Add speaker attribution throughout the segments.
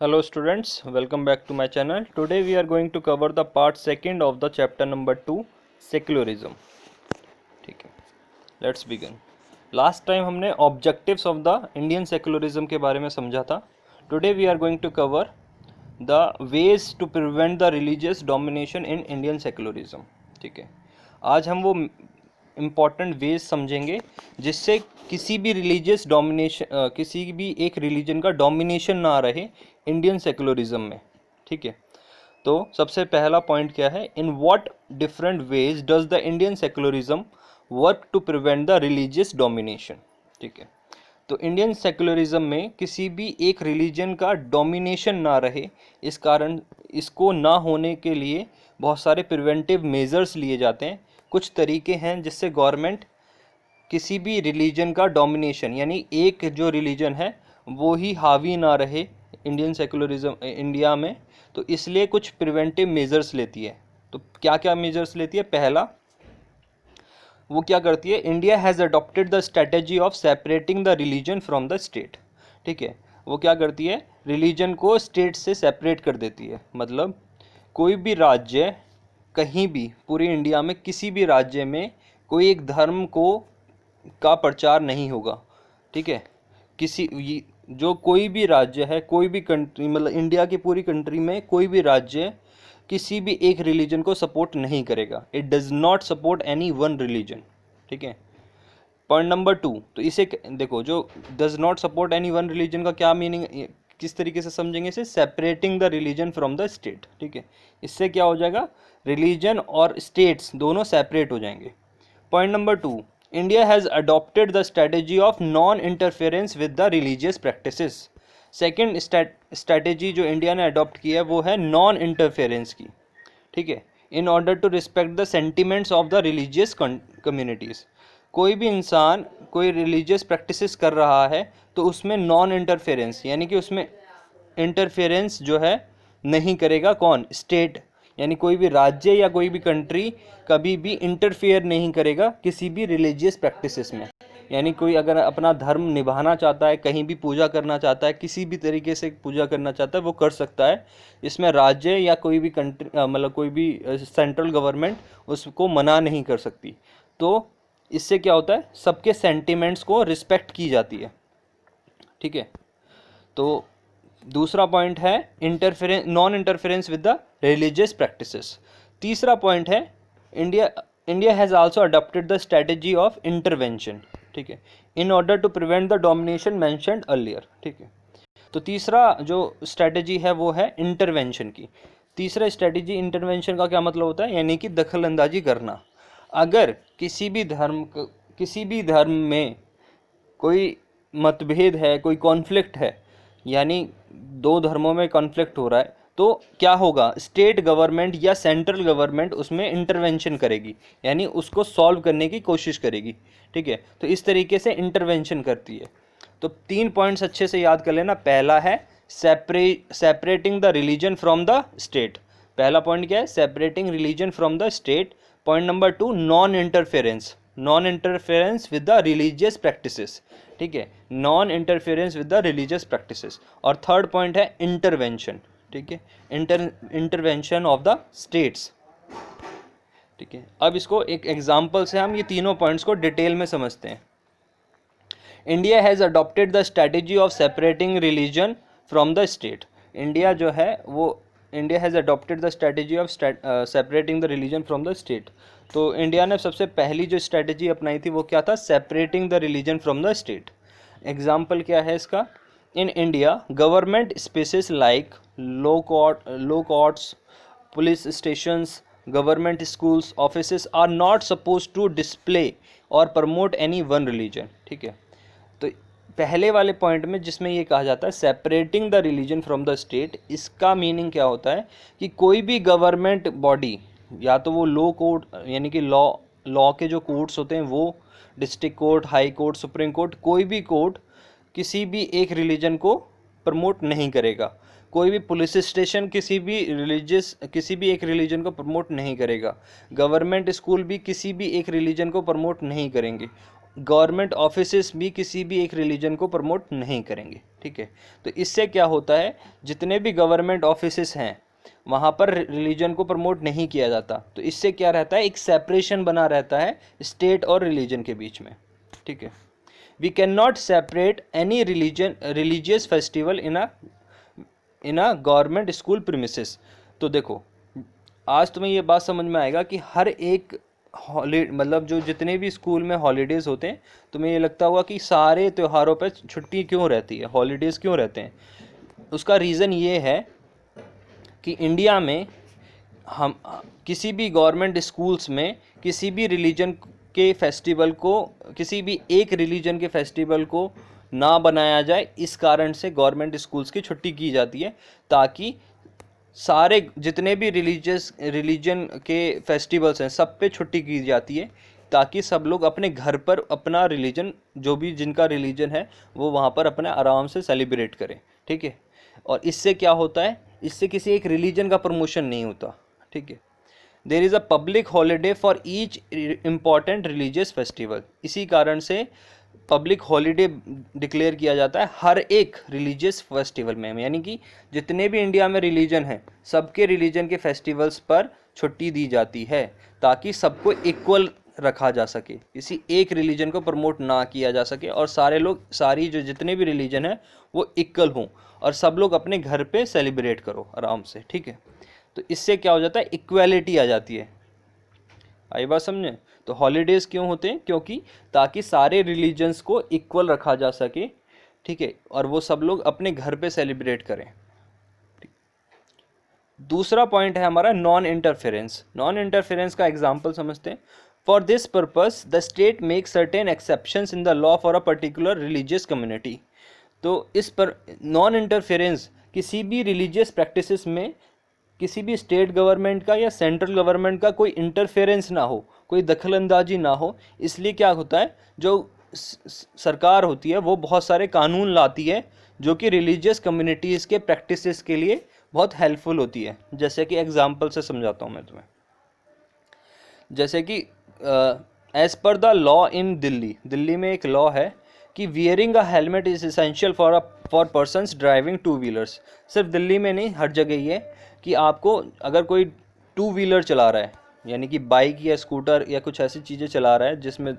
Speaker 1: Hello students, welcome back to my channel. Today we are going to cover the part second of the chapter number 2 secularism. ठीक है, let's begin. Last time हमने objectives of the Indian secularism के बारे में समझा था. Today we are going to cover the ways to prevent the religious domination in Indian secularism. ठीक है, आज हम वो इम्पॉर्टेंट वेज समझेंगे जिससे किसी भी रिलीजियस डोमिनेशन किसी भी एक रिलीजन का डोमिनेशन ना रहे इंडियन सेकुलरिज्म में. ठीक है, तो सबसे पहला पॉइंट क्या है, in what different ways does the Indian secularism work to prevent the religious domination. ठीक है, तो इंडियन सेकुलरिज्म में किसी भी एक रिलीजन का डोमिनेशन ना रहे, इस कारण इसको ना होने के लिए बहुत सारे प्रिवेंटिव मेजर्स लिए जाते हैं. कुछ तरीके हैं जिससे गवर्नमेंट किसी भी रिलीजन का डोमिनेशन यानी एक जो रिलीजन है वो ही हावी ना रहे इंडियन सेकुलरिज्म इंडिया में, तो इसलिए कुछ प्रिवेंटिव मेजर्स लेती है. तो क्या क्या मेजर्स लेती है? पहला वो क्या करती है, India has adopted the strategy of separating the religion from the state. ठीक है, वो क्या करती है, रिलीजन को स्टेट से सेपरेट कर देती है. मतलब कोई भी राज्य कहीं भी पूरी इंडिया में किसी भी राज्य में कोई एक धर्म का प्रचार नहीं होगा. ठीक है, जो कोई भी राज्य है, कोई भी कंट्री, मतलब इंडिया की पूरी कंट्री में कोई भी राज्य किसी भी एक रिलीजन को सपोर्ट नहीं करेगा. It does not support any one religion. ठीक है, पॉइंट नंबर 2. तो इसे देखो, जो does not support any one religion का क्या मीनिंग, किस तरीके से समझेंगे इसे, separating the religion from the state. ठीक है, इससे क्या हो जाएगा, रिलीजन और स्टेट्स दोनों सेपरेट हो जाएंगे. Point number 2, India has adopted the strategy of non interference with the religious practices. Second strategy जो इंडिया ने अडॉप्ट की है वो है नॉन इंटरफेरेंस की. ठीक है, in order to respect the sentiments of the religious communities. कोई भी इंसान कोई रिलीजियस प्रैक्टिसेस कर रहा है तो उसमें नॉन इंटरफेरेंस यानी कि उसमें इंटरफेरेंस जो है नहीं करेगा. कौन? स्टेट, यानी कोई भी राज्य या कोई भी कंट्री कभी भी इंटरफेयर नहीं करेगा किसी भी रिलीजियस प्रैक्टिसेस में. यानी कोई अगर अपना धर्म निभाना चाहता है, कहीं भी पूजा करना चाहता है, किसी भी तरीके से पूजा करना चाहता है, वो कर सकता है. इसमें राज्य या कोई भी कंट्री, मतलब कोई भी सेंट्रल गवर्नमेंट उसको मना नहीं कर सकती. तो इससे क्या होता है, सबके सेंटिमेंट्स को रिस्पेक्ट की जाती है. ठीक है, तो दूसरा पॉइंट है non interference with the religious practices. तीसरा पॉइंट है, India has also adopted the strategy of intervention. ठीक है, in order to prevent the domination mentioned earlier. ठीक है, तो तीसरा जो स्ट्रेटेजी है वो है इंटरवेंशन की. तीसरा स्ट्रेटेजी इंटरवेंशन का क्या मतलब होता है, यानी कि दखल अंदाजी करना. अगर किसी भी धर्म में कोई मतभेद है, कोई कॉन्फ्लिक्ट है, यानी दो धर्मों में कॉन्फ्लिक्ट हो रहा है, तो क्या होगा, स्टेट गवर्नमेंट या सेंट्रल गवर्नमेंट उसमें इंटरवेंशन करेगी, यानी उसको सॉल्व करने की कोशिश करेगी. ठीक है, तो इस तरीके से इंटरवेंशन करती है. तो 3 पॉइंट्स अच्छे से याद कर लेना. पहला है separating the religion from the state. पहला पॉइंट क्या है, separating religion from the state. Point number 2, non interference with the religious practices. ठीक है, non interference with the religious practices. और थर्ड पॉइंट है इंटरवेंशन. ठीक है, इंटरवेंशन ऑफ द स्टेट्स. ठीक है, अब इसको एक एग्जांपल से हम ये तीनों पॉइंट्स को डिटेल में समझते हैं. India has adopted the strategy of separating religion from the state. India जो है वो India has adopted the strategy of separating the religion from the state. तो इंडिया ने सबसे पहली जो स्ट्रेटेजी अपनाई थी वो क्या था, separating the religion from the state. Example क्या है इसका, in India government spaces like law courts, police stations, government schools, offices are not suppose to display or promote any one religion. ठीक है, तो पहले वाले पॉइंट में जिसमें ये कहा जाता है separating the religion from the state, इसका मीनिंग क्या होता है कि कोई भी गवर्नमेंट बॉडी, या तो वो लो कोर्ट यानी कि लॉ के जो कोर्ट्स होते हैं वो, district court, high court, supreme court, कोई भी कोर्ट किसी भी एक रिलीजन को प्रमोट नहीं करेगा. कोई भी पुलिस स्टेशन किसी भी एक रिलीजन को प्रमोट नहीं करेगा. गवर्नमेंट स्कूल भी किसी भी एक रिलीजन को प्रमोट नहीं करेंगे. गवर्नमेंट ऑफिसेस भी किसी भी एक रिलीजन को प्रमोट नहीं करेंगे, ठीक है। तो इससे क्या होता है, जितने भी गवर्नमेंट ऑफिसेस हैं वहाँ पर रिलीजन को प्रमोट नहीं किया जाता, तो इससे क्या रहता है, एक सेपरेशन बना रहता है स्टेट और रिलीजन के बीच में, ठीक है। We can not separate any religious festival in a government school premises. तो देखो, आज तुम्हें ये बात समझ में आएगा कि हर एक मतलब जो जितने भी स्कूल में हॉलीडेज़ होते हैं, तुम्हें ये लगता होगा कि सारे त्योहारों पर छुट्टी क्यों रहती है, हॉलीडेज़ क्यों रहते हैं। उसका रीज़न ये है कि इंडिया में हम किसी भी गवर्नमेंट स्कूल्स में किसी भी रिलीजन के फेस्टिवल को, किसी भी एक रिलीजन के फेस्टिवल को ना बनाया जाए, इस कारण से गवर्नमेंट स्कूल्स की छुट्टी की जाती है, ताकि सारे जितने भी रिलीजन के फेस्टिवल्स हैं सब पे छुट्टी की जाती है, ताकि सब लोग अपने घर पर अपना रिलीजन, जो भी जिनका रिलीजन है वो वहाँ पर अपना आराम से सेलिब्रेट करें, ठीक है। और इससे क्या होता है, इससे किसी एक रिलीजन का प्रमोशन नहीं होता, ठीक है। There is a public holiday for each important religious festival. इसी कारण से पब्लिक हॉलीडे डिक्लेयर किया जाता है हर एक रिलीजियस फेस्टिवल में, यानी कि जितने भी इंडिया में रिलीजन हैं सबके रिलीजन के फेस्टिवल्स पर छुट्टी दी जाती है, ताकि सबको इक्वल रखा जा सके, किसी एक रिलीजन को प्रमोट ना किया जा सके, और सारे लोग, सारी जो जितने भी रिलीजन है वो इक्वल हों, और सब लोग अपने घर पे सेलिब्रेट करो आराम से, ठीक है। तो इससे क्या हो जाता है, इक्वालिटी आ जाती है। आई बात समझे। तो हॉलीडेज़ क्यों होते हैं, क्योंकि ताकि सारे रिलीजन्स को इक्वल रखा जा सके, ठीक है, और वो सब लोग अपने घर पे सेलिब्रेट करें। दूसरा पॉइंट है हमारा नॉन इंटरफेरेंस। नॉन इंटरफेरेंस का एग्जांपल समझते हैं। For this purpose the state make certain exceptions in the law for a particular religious community. तो इस पर नॉन इंटरफेरेंस, किसी भी रिलीजियस प्रैक्टिसेस में किसी भी स्टेट गवर्नमेंट का या सेंट्रल गवर्नमेंट का कोई इंटरफेरेंस ना हो, कोई दखलंदाजी ना हो, इसलिए क्या होता है, जो सरकार होती है वो बहुत सारे कानून लाती है जो कि रिलीजियस कम्युनिटीज़ के प्रैक्टिसेस के लिए बहुत हेल्पफुल होती है। जैसे कि एग्जांपल से समझाता हूँ मैं तुम्हें। जैसे कि as per the law in Delhi में एक लॉ है कि wearing a helmet is essential for persons driving two wheelers. सिर्फ दिल्ली में नहीं, हर जगह ये कि आपको अगर कोई टू व्हीलर चला रहा है, यानी कि बाइक या स्कूटर या कुछ ऐसी चीज़ें चला रहा है जिसमें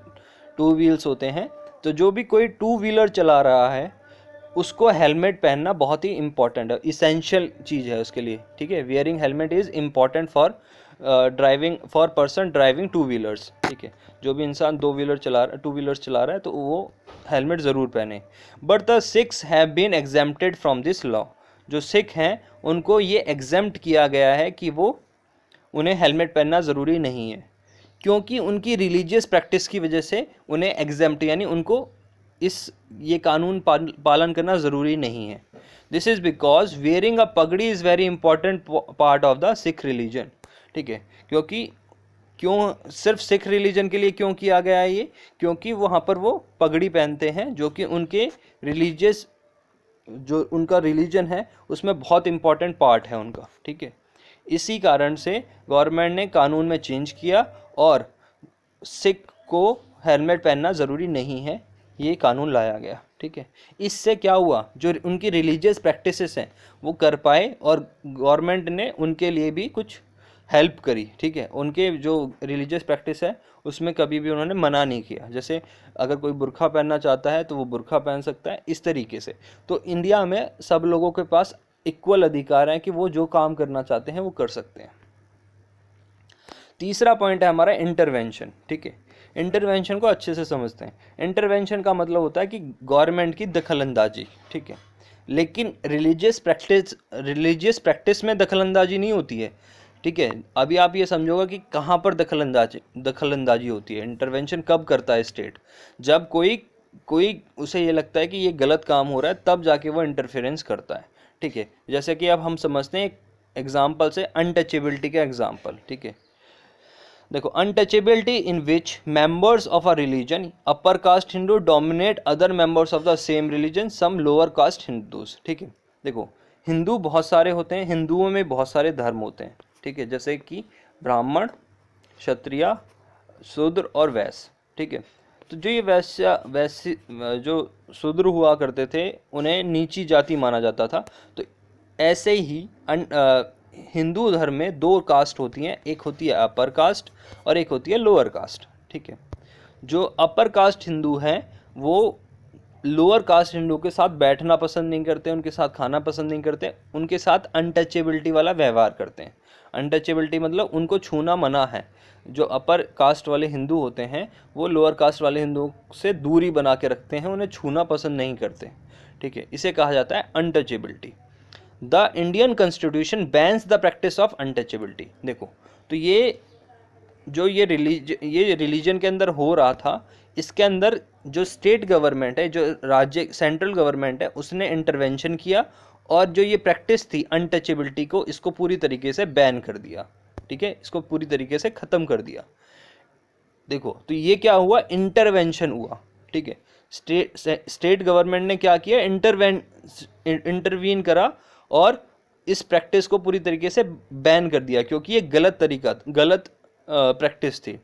Speaker 1: टू व्हील्स होते हैं, तो जो भी कोई टू व्हीलर चला रहा है उसको हेलमेट पहनना बहुत ही इंपॉर्टेंट है, इसेंशियल चीज़ है उसके लिए, ठीक है। Wearing helmet is important for for person driving two wheelers, ठीक है। जो भी इंसान टू व्हीलर्स चला रहा है तो वो हेलमेट ज़रूर पहने। But the Sikhs have been exempted from this law. जो सिख हैं उनको ये एग्जेम्प्ट किया गया है कि वो उन्हें हेलमेट पहनना ज़रूरी नहीं है, क्योंकि उनकी रिलीजियस प्रैक्टिस की वजह से उन्हें एग्जेम्प्ट, यानी उनको ये कानून पालन करना ज़रूरी नहीं है। This is because wearing a pagri is very important part of the Sikh religion, ठीक है। क्योंकि क्यों सिर्फ सिख रिलीजन के लिए क्यों किया गया है ये, क्योंकि वहाँ पर वो पगड़ी पहनते हैं जो कि उनके रिलीजियस, जो उनका रिलीजन है उसमें बहुत इंपॉर्टेंट पार्ट है उनका, ठीक है। इसी कारण से गवर्नमेंट ने कानून में चेंज किया और सिख को हेलमेट पहनना ज़रूरी नहीं है, ये कानून लाया गया, ठीक है। इससे क्या हुआ, जो उनकी रिलीजियस प्रैक्टिसेस हैं वो कर पाए और गवर्नमेंट ने उनके लिए भी कुछ हेल्प करी, ठीक है। उनके जो रिलीजियस प्रैक्टिस है उसमें कभी भी उन्होंने मना नहीं किया। जैसे अगर कोई बुर्का पहनना चाहता है तो वो बुर्का पहन सकता है, इस तरीके से। तो इंडिया में सब लोगों के पास इक्वल अधिकार है कि वो जो काम करना चाहते हैं वो कर सकते हैं। तीसरा पॉइंट है हमारा इंटरवेंशन, ठीक है। इंटरवेंशन को अच्छे से समझते हैं। इंटरवेंशन का मतलब होता है कि गवर्नमेंट की दखलंदाजी, ठीक है। लेकिन रिलीजियस प्रैक्टिस में दखलंदाजी नहीं होती है, ठीक है। अभी आप ये समझोगे कि कहाँ पर दखलंदाजी होती है। इंटरवेंशन कब करता है स्टेट, जब कोई उसे ये लगता है कि ये गलत काम हो रहा है, तब जाके वो इंटरफेरेंस करता है, ठीक है। जैसे कि अब हम समझते हैं एग्जाम्पल से अनटचेबिलिटी का एग्जाम्पल, ठीक है। देखो, untouchability in which members of a religion, upper caste Hindu dominate other members of the same religion, some lower caste Hindus, ठीक है। देखो, हिंदू बहुत सारे होते हैं, हिंदुओं में बहुत सारे धर्म होते हैं, ठीक है। जैसे कि ब्राह्मण, क्षत्रिय, शूद्र और वैश्य, ठीक है। तो जो ये वैश्य जो शूद्र हुआ करते थे उन्हें नीची जाति माना जाता था। तो ऐसे ही हिंदू धर्म में दो कास्ट होती हैं, एक होती है अपर कास्ट और एक होती है लोअर कास्ट। ठीक है, जो अपर कास्ट हिंदू हैं वो लोअर कास्ट हिंदू के साथ बैठना पसंद नहीं करते, उनके साथ खाना पसंद नहीं करते, उनके साथ अनटचेबिलिटी वाला व्यवहार करते हैं। अनटचेबिलिटी मतलब उनको छूना मना है। जो अपर कास्ट वाले हिंदू होते हैं वो लोअर कास्ट वाले हिंदुओं से दूरी बना के रखते हैं, उन्हें छूना पसंद नहीं करते। ठीक है, इसे कहा जाता है untouchability. The Indian constitution bans the practice of untouchability. देखो, तो ये रिलीजन के अंदर हो रहा था, इसके अंदर जो स्टेट गवर्नमेंट है, जो राज्य सेंट्रल गवर्नमेंट है, उसने इंटरवेंशन किया और जो ये प्रैक्टिस थी अनटचेबिलिटी को, इसको पूरी तरीके से बैन कर दिया। ठीक है, इसको पूरी तरीके से ख़त्म कर दिया। देखो, तो ये क्या हुआ, इंटरवेंशन हुआ। ठीक है, स्टेट गवर्नमेंट ने क्या किया, इंटरवीन करा और इस प्रैक्टिस को पूरी तरीके से बैन कर दिया, क्योंकि ये गलत प्रैक्टिस थी।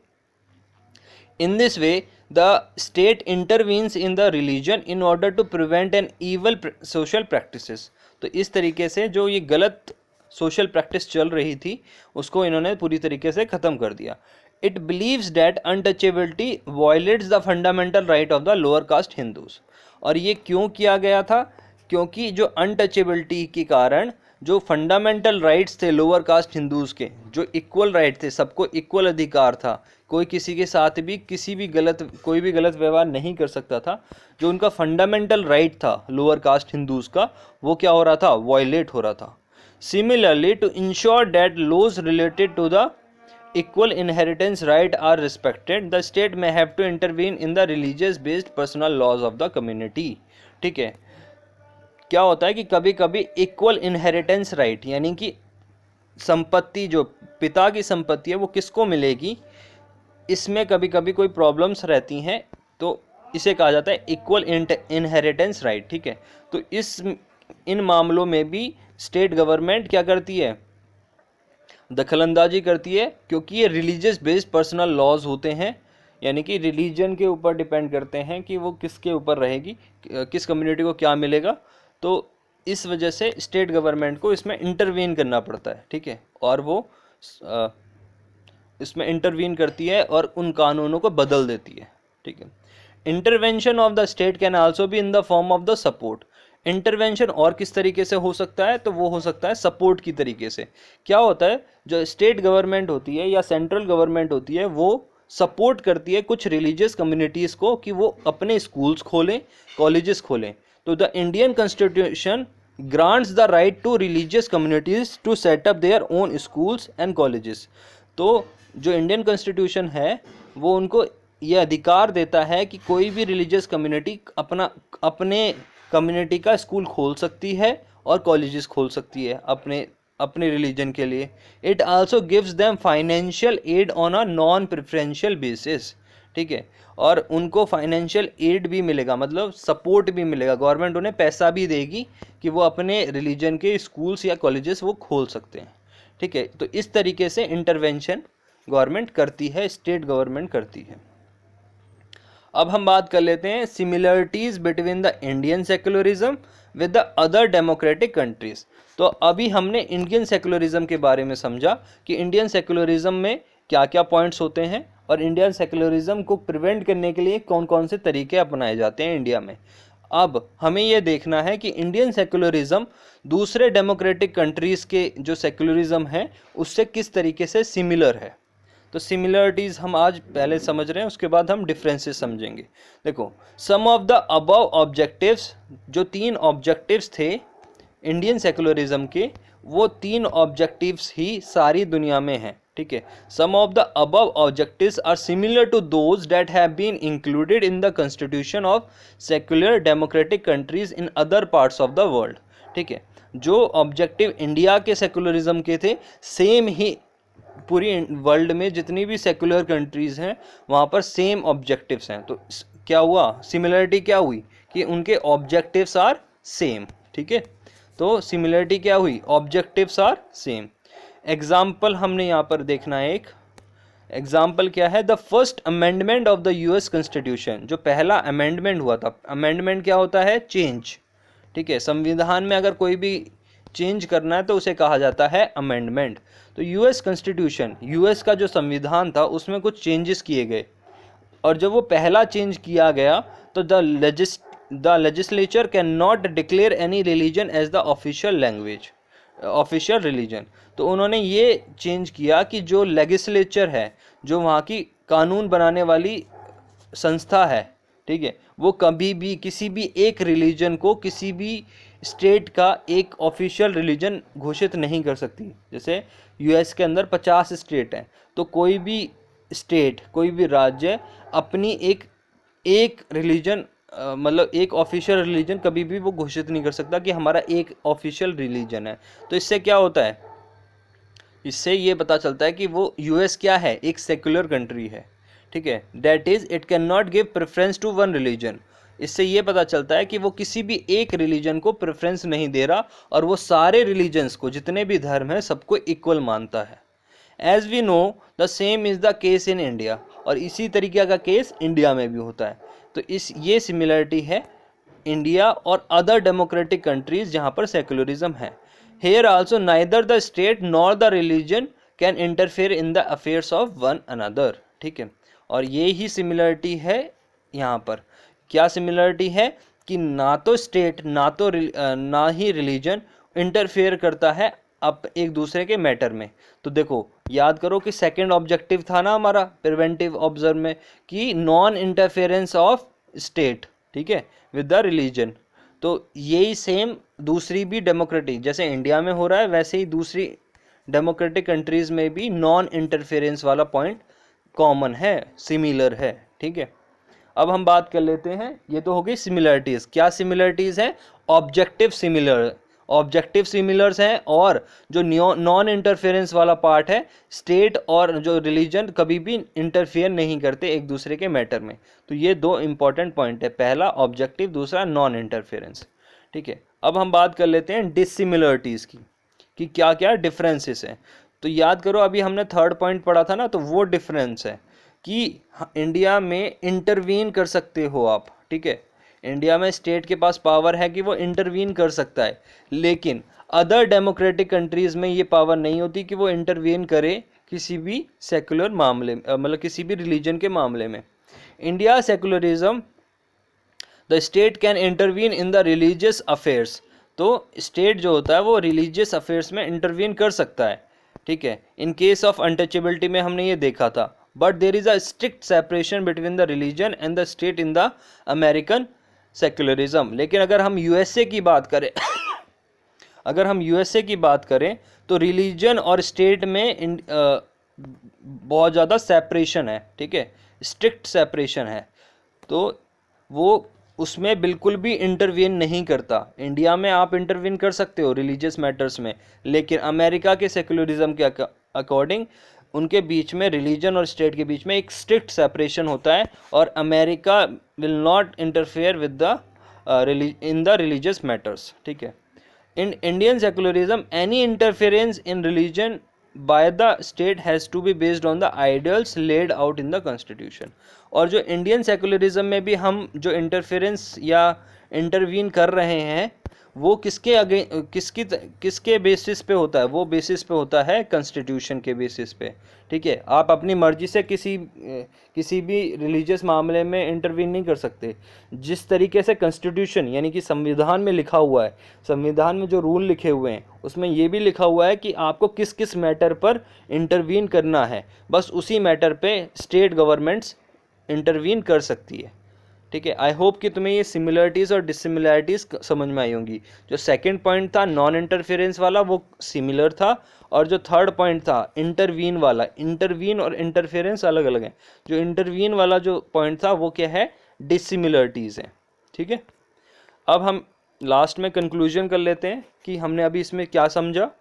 Speaker 1: In this way the state intervenes in the religion in order to prevent an evil social practices. तो इस तरीके से जो ये गलत सोशल प्रैक्टिस चल रही थी उसको इन्होंने पूरी तरीके से ख़त्म कर दिया। It beliefs that untouchability violets the fundamental right of the lower caste Hindus. और ये क्यों किया गया था, क्योंकि जो अनटचेबिलिटी के कारण जो फंडामेंटल राइट्स थे लोअर कास्ट हिंदूज़ के, जो इक्वल राइट थे, सबको इक्वल अधिकार था, कोई किसी के साथ भी कोई भी गलत व्यवहार नहीं कर सकता था, जो उनका फंडामेंटल राइट था लोअर कास्ट हिंदूज़ का, वो क्या हो रहा था, वायलेट हो रहा था। Similarly to ensure that laws related to the equal inheritance right are respected, the state may have to intervene in the religious based personal laws of the community। ठीक है, क्या होता है कि कभी कभी इक्वल इनहेरिटेंस राइट, यानी कि संपत्ति, जो पिता की संपत्ति है वो किसको मिलेगी, इसमें कभी कभी कोई प्रॉब्लम्स रहती हैं, तो इसे कहा जाता है इक्वल इनहेरिटेंस राइट। ठीक है, तो इन मामलों में भी स्टेट गवर्नमेंट क्या करती है, दखलंदाजी करती है, क्योंकि ये रिलीजियस बेस्ड पर्सनल लॉज होते हैं, यानी कि रिलीजन के ऊपर डिपेंड करते हैं कि वो किसके ऊपर रहेगी, किस कम्युनिटी को क्या मिलेगा। तो इस वजह से स्टेट गवर्नमेंट को इसमें इंटरवीन करना पड़ता है। ठीक है, और वो इसमें इंटरवीन करती है और उन कानूनों को बदल देती है। ठीक है, intervention of the state can also be in the form of the support. Intervention और किस तरीके से हो सकता है, तो वो हो सकता है सपोर्ट की तरीके से। क्या होता है, जो स्टेट गवर्नमेंट होती है या सेंट्रल गवर्नमेंट होती है वो सपोर्ट करती है कुछ रिलीजियस कम्युनिटीज़ को कि वो अपने स्कूल्स खोलें, कॉलेजेस खोलें। तो the Indian constitution grants the right to religious communities to set up their own schools and colleges. तो जो इंडियन कॉन्स्टिट्यूशन है वो उनको ये अधिकार देता है कि कोई भी रिलीजियस कम्युनिटी अपने कम्युनिटी का स्कूल खोल सकती है और कॉलेजेस खोल सकती है अपने रिलीजन के लिए। It also gives them financial aid on a non preferential basis. ठीक है, और उनको फाइनेंशियल एड भी मिलेगा, मतलब सपोर्ट भी मिलेगा, गवर्नमेंट उन्हें पैसा भी देगी कि वो अपने रिलीजन के स्कूल्स या कॉलेजेस वो खोल सकते हैं। ठीक है, तो इस तरीके से इंटरवेंशन गवर्नमेंट करती है, स्टेट गवर्नमेंट करती है। अब हम बात कर लेते हैं similarities between the Indian secularism with the other democratic countries. तो अभी हमने इंडियन सेक्युलरिज्म के बारे में समझा कि इंडियन सेक्युलरिज्म में क्या क्या पॉइंट्स होते हैं और इंडियन सेक्युलरिज्म को प्रिवेंट करने के लिए कौन कौन से तरीके अपनाए जाते हैं इंडिया में। अब हमें ये देखना है कि इंडियन सेक्युलरिज्म दूसरे डेमोक्रेटिक कंट्रीज़ के जो सेक्युलरिज्म है उससे किस तरीके से सिमिलर है। तो सिमिलरिटीज़ हम आज पहले समझ रहे हैं, उसके बाद हम डिफरेंसेस समझेंगे। देखो, सम ऑफ द अबव ऑब्जेक्टिव्स, जो 3 ऑब्जेक्टिव्स थे इंडियन सेक्युलरिज्म के, वो 3 ऑब्जेक्टिव्स ही सारी दुनिया में हैं। ठीक है, some of the above objectives are similar to those that have been included in the constitution of secular democratic countries in other parts of the world. ठीक है, जो ऑब्जेक्टिव इंडिया के सेक्युलरिज्म के थे सेम ही पूरी वर्ल्ड में जितनी भी सेक्युलर कंट्रीज़ हैं वहाँ पर सेम ऑब्जेक्टिव्स हैं। तो क्या हुआ, सिमिलरिटी क्या हुई कि उनके ऑब्जेक्टिव्स आर सेम। ठीक है, तो सिमिलरिटी क्या हुई, ऑब्जेक्टिव्स आर सेम। एग्जाम्पल हमने यहाँ पर देखना है एक, एग्जाम्पल क्या है, the first amendment of the US constitution, जो पहला अमेंडमेंट हुआ था, अमेंडमेंट क्या होता है, चेंज, ठीक है, संविधान में अगर कोई भी चेंज करना है तो उसे कहा जाता है अमेंडमेंट। तो यूएस कॉन्स्टिट्यूशन, यूएस का जो संविधान था उसमें कुछ चेंजेस किए गए, और जब वो पहला चेंज किया गया तो the legislature can not declare any religion as the official language, official religion. तो उन्होंने ये चेंज किया कि जो लेजिस्लेचर है, जो वहाँ की कानून बनाने वाली संस्था है, ठीक है, वो कभी भी किसी भी एक रिलीजन को किसी भी स्टेट का एक ऑफिशियल रिलीजन घोषित नहीं कर सकती। जैसे यूएस के अंदर 50 स्टेट हैं, तो कोई भी स्टेट, कोई भी राज्य अपनी एक रिलीजन, मतलब एक ऑफिशियल रिलीजन कभी भी वो घोषित नहीं कर सकता कि हमारा एक ऑफिशियल रिलीजन है। तो इससे क्या होता है, इससे ये पता चलता है कि वो यूएस क्या है, एक सेक्युलर कंट्री है, ठीक है, that is it can not give preference to one religion. इससे ये पता चलता है कि वो किसी भी एक रिलीजन को प्रेफरेंस नहीं दे रहा, और वो सारे रिलीजन्स को, जितने भी धर्म हैं, सबको इक्वल मानता है। As we know the same is the case in India, और इसी तरीके का केस इंडिया में भी होता है। तो ये सिमिलरिटी है इंडिया और अदर डेमोक्रेटिक कंट्रीज जहाँ पर सेकुलरिज्म है। Here also neither the state nor the religion can interfere in the affairs of one another, ठीक है। और ये ही सिमिलरिटी है यहाँ पर। क्या सिमिलरिटी है कि ना तो स्टेट, ना ही रिलीजन इंटरफेयर करता है अब एक दूसरे के मैटर में। तो देखो, याद करो कि सेकंड ऑब्जेक्टिव था ना हमारा प्रिवेंटिव ऑब्जर्व में, कि नॉन इंटरफेरेंस ऑफ स्टेट, ठीक है, विद द रिलीजन। तो यही सेम दूसरी भी डेमोक्रेटिक, जैसे इंडिया में हो रहा है, वैसे ही दूसरी डेमोक्रेटिक कंट्रीज में भी नॉन इंटरफेरेंस वाला पॉइंट कॉमन है, सिमिलर है, ठीक है। अब हम बात कर लेते हैं, ये तो हो गई सिमिलरिटीज़। क्या सिमिलरिटीज़ हैं, ऑब्जेक्टिव सिमिलर, ऑब्जेक्टिव सिमिलर्स हैं, और जो नॉन इंटरफेरेंस वाला पार्ट है, स्टेट और जो रिलीजन कभी भी इंटरफेयर नहीं करते एक दूसरे के मैटर में। तो ये दो इंपॉर्टेंट पॉइंट है, पहला ऑब्जेक्टिव, दूसरा नॉन इंटरफेरेंस, ठीक है। अब हम बात कर लेते हैं डिसिमिलरिटीज़ की, कि क्या क्या डिफरेंसेस हैं। तो याद करो, अभी हमने थर्ड पॉइंट पढ़ा था ना, तो वो डिफरेंस है कि इंडिया में इंटरवीन कर सकते हो आप, ठीक है, इंडिया में स्टेट के पास पावर है कि वो इंटरवीन कर सकता है, लेकिन अदर डेमोक्रेटिक कंट्रीज में ये पावर नहीं होती कि वो इंटरवीन करे किसी भी सेकुलर मामले, मतलब किसी भी रिलीजन के मामले में। India secularism, the state can intervene in the religious affairs. तो स्टेट जो होता है वो रिलीजियस अफेयर्स में इंटरवीन कर सकता है, ठीक है। इन केस ऑफ अनटचेबिलिटी में हमने ये देखा था, but there is a strict separation between the religion and the state in the American secularism. लेकिन अगर हम यूएसए की बात करें अगर हम यूएसए की बात करें तो रिलीजन और स्टेट में बहुत ज़्यादा सेपरेशन है, ठीक है, स्ट्रिक्ट सेपरेशन है। तो वो उसमें बिल्कुल भी इंटरवीन नहीं करता। इंडिया में आप इंटरवीन कर सकते हो रिलीजियस मैटर्स में, लेकिन अमेरिका के सेक्युलरिज्म के अकॉर्डिंग उनके बीच में, रिलीजन और स्टेट के बीच में एक स्ट्रिक्ट सेपरेशन होता है, और America will not interfere with the in the religious matters, ठीक है। In Indian secularism any interference in religion by the state has to be based on the ideals laid out in the constitution. और जो Indian secularism में भी हम जो interference या intervene कर रहे हैं, वो किसके बेसिस पे होता है, वो बेसिस पे होता है कॉन्स्टिट्यूशन के बेसिस पे, ठीक है। आप अपनी मर्जी से किसी भी रिलीजियस मामले में इंटरवीन नहीं कर सकते। जिस तरीके से कॉन्स्टिट्यूशन यानी कि संविधान में लिखा हुआ है, संविधान में जो रूल लिखे हुए हैं उसमें ये भी लिखा हुआ है कि आपको किस किस मैटर पर इंटरवीन करना है, बस उसी मैटर पे स्टेट गवर्नमेंट्स इंटरवीन कर सकती है, ठीक है। आई होप कि तुम्हें ये सिमिलरिटीज़ और डिसिमिलरिटीज़ समझ में आई होंगी। जो सेकंड पॉइंट था नॉन इंटरफेरेंस वाला, वो सिमिलर था, और जो थर्ड पॉइंट था इंटरवीन वाला, इंटरवीन और इंटरफेरेंस अलग अलग हैं। जो इंटरवीन वाला जो पॉइंट था वो क्या है, डिसिमिलरिटीज़ हैं, ठीक है। अब हम लास्ट में कंक्लूजन कर लेते हैं कि हमने अभी इसमें क्या समझा।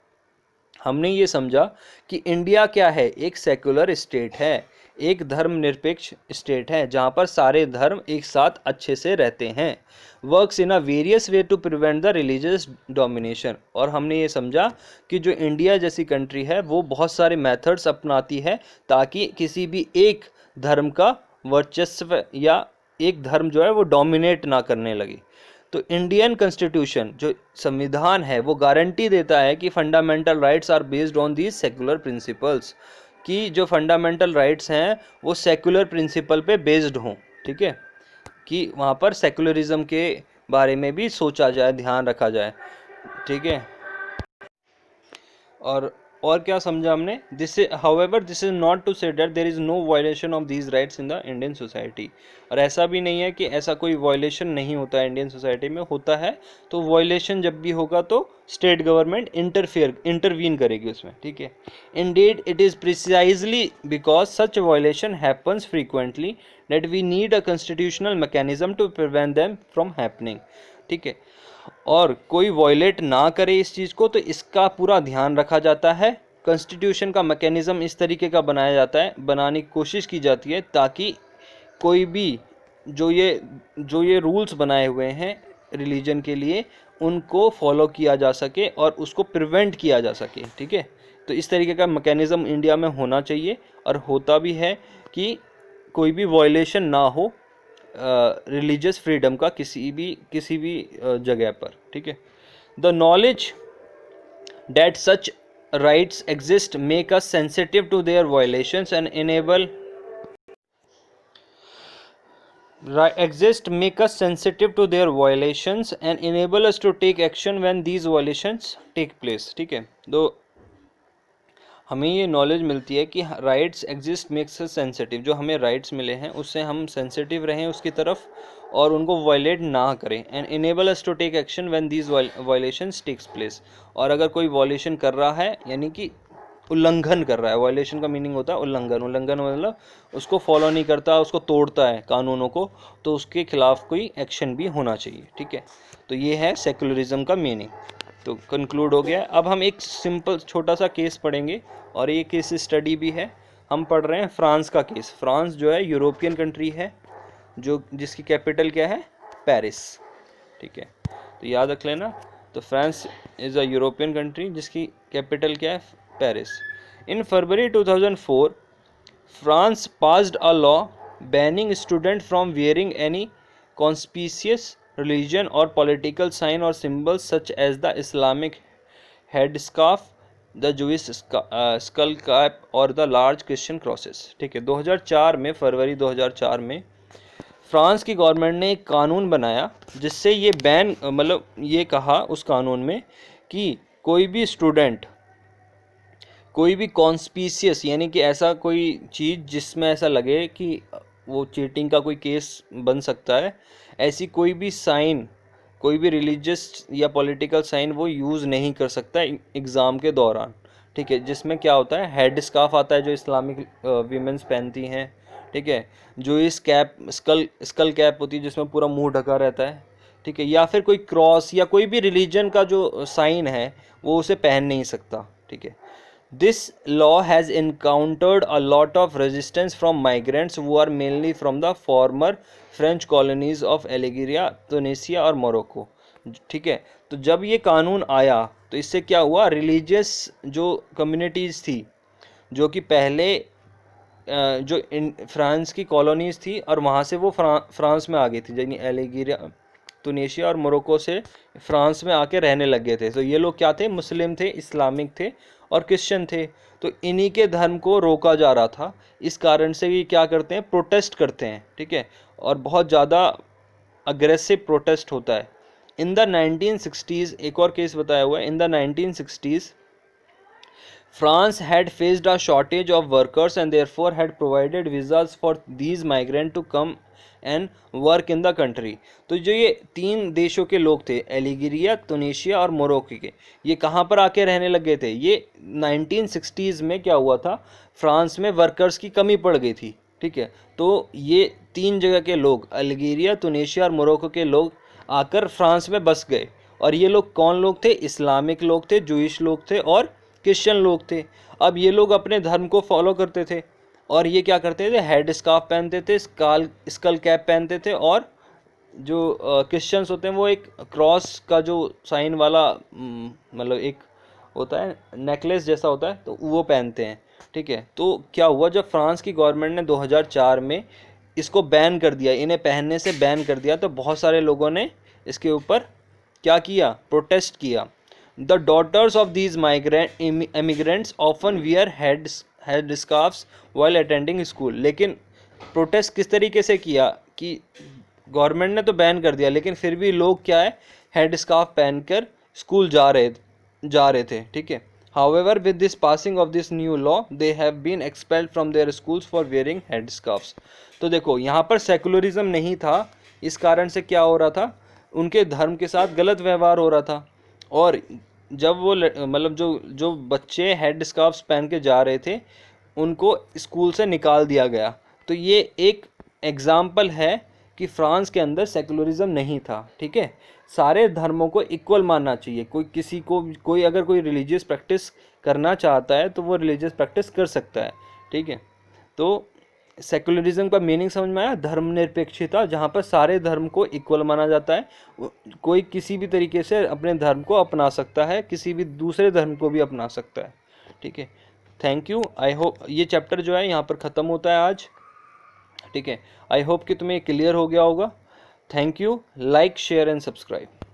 Speaker 1: हमने ये समझा कि इंडिया क्या है, एक सेक्युलर स्टेट है। एक धर्मनिरपेक्ष स्टेट है जहाँ पर सारे धर्म एक साथ अच्छे से रहते हैं। Works in a various way to prevent the religious domination. और हमने ये समझा कि जो इंडिया जैसी कंट्री है वो बहुत सारे मेथड्स अपनाती है ताकि किसी भी एक धर्म का वर्चस्व या एक धर्म जो है वो डोमिनेट ना करने लगे। तो इंडियन कॉन्स्टिट्यूशन जो संविधान है वो गारंटी देता है कि fundamental rights are based on these secular principles, कि जो फंडामेंटल राइट्स हैं वो सेकुलर प्रिंसिपल पे बेस्ड हों। ठीक है, कि वहाँ पर सेकुलरिज्म के बारे में भी सोचा जाए, ध्यान रखा जाए। ठीक है, और क्या समझा हमने, this however this is not to say that there is no violation of these rights in the Indian society. और ऐसा भी नहीं है कि ऐसा कोई वायलेशन नहीं होता है इंडियन सोसाइटी में, होता है। तो वायलेशन जब भी होगा तो स्टेट गवर्नमेंट इंटरवीन करेगी उसमें। ठीक है, indeed it is precisely because such violation happens frequently that we need a constitutional mechanism to prevent them from happening. ठीक है, और कोई वॉयलेट ना करे इस चीज़ को, तो इसका पूरा ध्यान रखा जाता है। कॉन्स्टिट्यूशन का मैकेनिज़्म इस तरीके का बनाया जाता है, बनाने की कोशिश की जाती है ताकि कोई भी जो ये रूल्स बनाए हुए हैं रिलीजन के लिए उनको फॉलो किया जा सके और उसको प्रिवेंट किया जा सके। ठीक है, तो इस तरीके का मैकेनिज़्म इंडिया में होना चाहिए और होता भी है कि कोई भी वॉयलेशन ना हो रिलीजियस फ्रीडम का किसी भी जगह पर। ठीक है, the knowledge that such rights exist make us sensitive to their violations and enable make us sensitive to their violations and enable us to take action when these violations take place। ठीक है, तो हमें ये knowledge मिलती है कि rights exist makes us sensitive, जो हमें राइट्स मिले हैं उससे हम सेंसिटिव रहें उसकी तरफ और उनको वायलेट ना करें। And enable us to take action when these violations takes place. और अगर कोई वायलेशन कर रहा है यानी कि उल्लंघन कर रहा है, वायलेशन का मीनिंग होता है उल्लंघन मतलब उसको फॉलो नहीं करता, उसको तोड़ता है कानूनों को, तो उसके खिलाफ कोई एक्शन भी होना चाहिए। ठीक है, तो ये है सेकुलरिज्म का मीनिंग। तो कंक्लूड हो गया। अब हम एक सिंपल छोटा सा केस पढ़ेंगे और ये केस स्टडी भी है। हम पढ़ रहे हैं फ्रांस का केस। फ्रांस जो है यूरोपियन कंट्री है जो जिसकी कैपिटल क्या है, पेरिस। ठीक है, तो याद रख लेना। तो France is a European country जिसकी कैपिटल क्या है, Paris. In February 2004 France passed a law banning student from wearing any conspicuous religion or political sign or symbols such as the Islamic headscarf, the Jewish skull cap और the large Christian crosses। ठीक है, 2004 में, फरवरी 2004 में France की government ने एक कानून बनाया जिससे ये बैन मतलब ये कहा उस कानून में कि कोई भी स्टूडेंट कोई भी कॉन्स्पिशियस यानी कि ऐसा कोई चीज़ जिसमें ऐसा लगे कि वो चीटिंग का कोई केस बन सकता है, ऐसी कोई भी साइन, कोई भी रिलीजियस या पॉलिटिकल साइन वो यूज़ नहीं कर सकता एग्ज़ाम के दौरान। ठीक है, जिसमें क्या होता है, हेड स्कार्फ आता है जो इस्लामिक वीमेंस पहनती हैं। ठीक है, जो इस कैप स्कल कैप होती है जिसमें पूरा मुंह ढका रहता है। ठीक है, या फिर कोई क्रॉस या कोई भी रिलीजन का जो साइन है वो उसे पहन नहीं सकता। ठीक है, this law has encountered a lot of resistance from migrants who are mainly from the former French colonies of Algeria, Tunisia और मोरक्को। ठीक है, तो जब ये कानून आया तो इससे क्या हुआ, रिलीजियस जो कम्युनिटीज़ थी जो कि पहले जो फ्रांस की कॉलोनीज़ थी और वहाँ से वो फ्रांस में आ गई थी, यानी एल्जीरिया, तुनीशिया और मोरक्को से फ्रांस में आके रहने लग गए थे। तो ये लोग क्या थे, मुस्लिम थे, इस्लामिक थे और क्रिश्चियन थे। तो इन्हीं के धर्म को रोका जा रहा था। इस कारण से ये क्या करते हैं, प्रोटेस्ट करते हैं। ठीक है, और बहुत ज़्यादा अग्रेसिव प्रोटेस्ट होता है। इन द 1960s एक और केस बताया हुआ है, in the 1960s France had faced a shortage of workers and therefore had provided visas for these migrants to come and work in the country। तो जो ये तीन देशों के लोग थे, एल्जीरिया, तुनीशिया और मोरक्को के, ये कहाँ पर आके रहने लग गए थे, ये 1960s में क्या हुआ था, फ्रांस में वर्कर्स की कमी पड़ गई थी। ठीक है, तो ये तीन जगह के लोग, अल्जीरिया, तुनीशिया और मोरक्को के लोग आकर फ्रांस में बस गए। और ये लोग कौन लोग थे, इस्लामिक लोग थे, जूइश लोग थे और क्रिश्चियन लोग थे। अब ये लोग अपने धर्म को फॉलो करते थे। और ये क्या करते थे, हेड स्कार्फ पहनते थे, स्कल कैप पहनते थे, और जो क्रिश्चियंस होते हैं वो एक क्रॉस का जो साइन वाला मतलब एक होता है नेकलेस जैसा होता है, तो वो पहनते हैं। ठीक है, तो क्या हुआ, जब फ्रांस की गवर्नमेंट ने 2004 में इसको बैन कर दिया, इन्हें पहनने से बैन कर दिया, तो बहुत सारे लोगों ने इसके ऊपर क्या किया, प्रोटेस्ट किया। The daughters of these migrant immigrants often wear head scarfs while attending school. लेकिन प्रोटेस्ट किस तरीके से किया कि गवर्नमेंट ने तो बैन कर दिया, लेकिन फिर भी लोग क्या है, हेड स्कार्फ पहनकर स्कूल जा रहे थे। ठीक है, however with this passing of this new law they have been expelled from their schools for wearing head scarfs. तो देखो यहाँ पर सेकुलरिज्म नहीं था, इस कारण से क्या हो रहा था, उनके धर्म के साथ गलत व्यवहार हो रहा था। और जब वो मतलब जो जो बच्चे हेड स्कार्फ्स पहन के जा रहे थे उनको स्कूल से निकाल दिया गया। तो ये एक एग्जाम्पल है कि फ्रांस के अंदर सेकुलरिज्म नहीं था। ठीक है, सारे धर्मों को इक्वल मानना चाहिए, कोई किसी को कोई अगर कोई रिलीजियस प्रैक्टिस करना चाहता है तो वो रिलीजियस प्रैक्टिस कर सकता है। ठीक है, तो सेकुलरिज्म का मीनिंग समझ में आया, धर्मनिरपेक्षता, जहाँ पर सारे धर्म को इक्वल माना जाता है, कोई किसी भी तरीके से अपने धर्म को अपना सकता है, किसी भी दूसरे धर्म को भी अपना सकता है। ठीक है, थैंक यू। आई होप ये चैप्टर जो है यहाँ पर ख़त्म होता है आज। ठीक है, आई होप कि तुम्हें क्लियर हो गया होगा। Thank you, like share and subscribe.